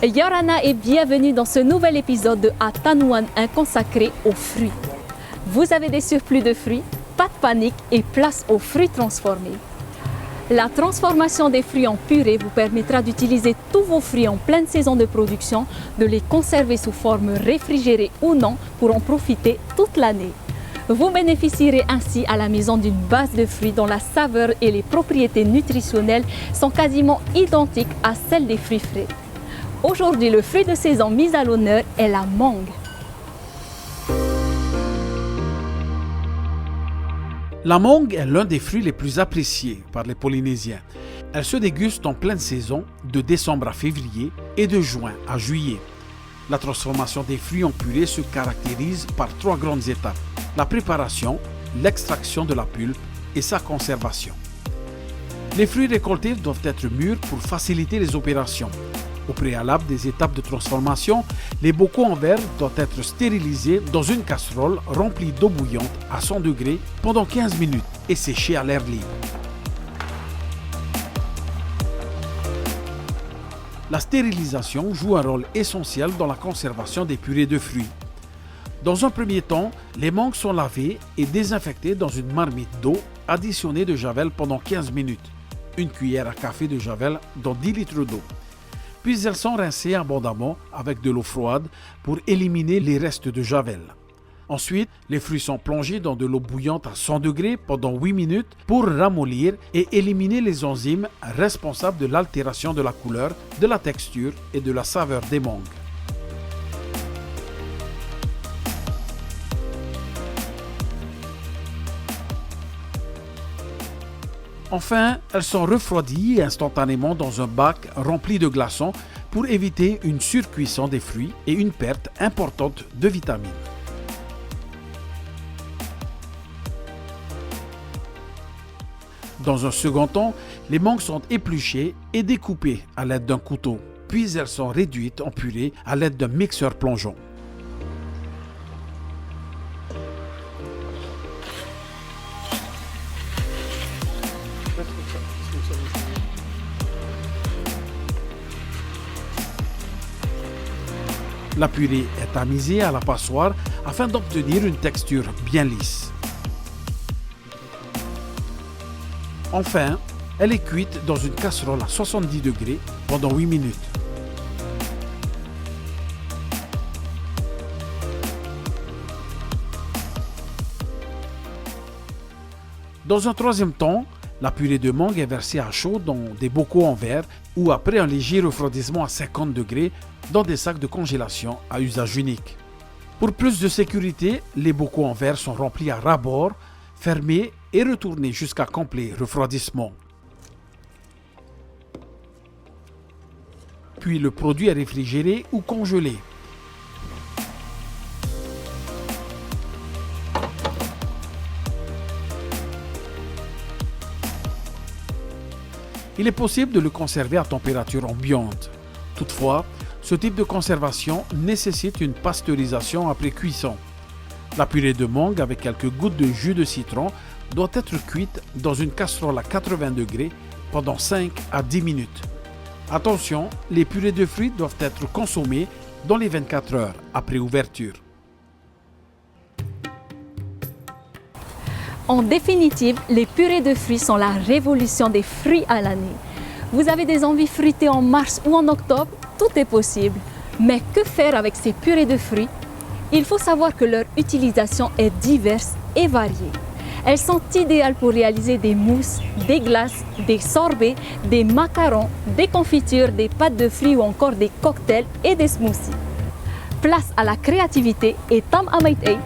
Yorana et bienvenue dans ce nouvel épisode de Atanouan, un consacré aux fruits. Vous avez des surplus de fruits? Pas de panique et place aux fruits transformés. La transformation des fruits en purée vous permettra d'utiliser tous vos fruits en pleine saison de production, de les conserver sous forme réfrigérée ou non pour en profiter toute l'année. Vous bénéficierez ainsi à la maison d'une base de fruits dont la saveur et les propriétés nutritionnelles sont quasiment identiques à celles des fruits frais. Aujourd'hui, le fruit de saison mis à l'honneur est la mangue. La mangue est l'un des fruits les plus appréciés par les Polynésiens. Elle se déguste en pleine saison, de décembre à février et de juin à juillet. La transformation des fruits en purée se caractérise par 3 grandes étapes: la préparation, l'extraction de la pulpe et sa conservation. Les fruits récoltés doivent être mûrs pour faciliter les opérations. Au préalable des étapes de transformation, les bocaux en verre doivent être stérilisés dans une casserole remplie d'eau bouillante à 100 degrés pendant 15 minutes et séchés à l'air libre. La stérilisation joue un rôle essentiel dans la conservation des purées de fruits. Dans un premier temps, les mangues sont lavées et désinfectées dans une marmite d'eau additionnée de javel pendant 15 minutes, une cuillère à café de javel dans 10 litres d'eau. Puis elles sont rincées abondamment avec de l'eau froide pour éliminer les restes de javel. Ensuite, les fruits sont plongés dans de l'eau bouillante à 100 degrés pendant 8 minutes pour ramollir et éliminer les enzymes responsables de l'altération de la couleur, de la texture et de la saveur des mangues. Enfin, elles sont refroidies instantanément dans un bac rempli de glaçons pour éviter une surcuisson des fruits et une perte importante de vitamines. Dans un second temps, les mangues sont épluchées et découpées à l'aide d'un couteau, puis elles sont réduites en purée à l'aide d'un mixeur plongeant. La purée est tamisée à la passoire afin d'obtenir une texture bien lisse. Enfin, elle est cuite dans une casserole à 70 degrés pendant 8 minutes. Dans un troisième temps, la purée de mangue est versée à chaud dans des bocaux en verre ou après un léger refroidissement à 50 degrés dans des sacs de congélation à usage unique. Pour plus de sécurité, les bocaux en verre sont remplis à ras-bord, fermés et retournés jusqu'à complet refroidissement. Puis le produit est réfrigéré ou congelé. Il est possible de le conserver à température ambiante. Toutefois, ce type de conservation nécessite une pasteurisation après cuisson. La purée de mangue avec quelques gouttes de jus de citron doit être cuite dans une casserole à 80 degrés pendant 5 à 10 minutes. Attention, les purées de fruits doivent être consommées dans les 24 heures après ouverture. En définitive, les purées de fruits sont la révolution des fruits à l'année. Vous avez des envies fruitées en mars ou en octobre, tout est possible. Mais que faire avec ces purées de fruits? Il faut savoir que leur utilisation est diverse et variée. Elles sont idéales pour réaliser des mousses, des glaces, des sorbets, des macarons, des confitures, des pâtes de fruits ou encore des cocktails et des smoothies. Place à la créativité et Tam Amaitei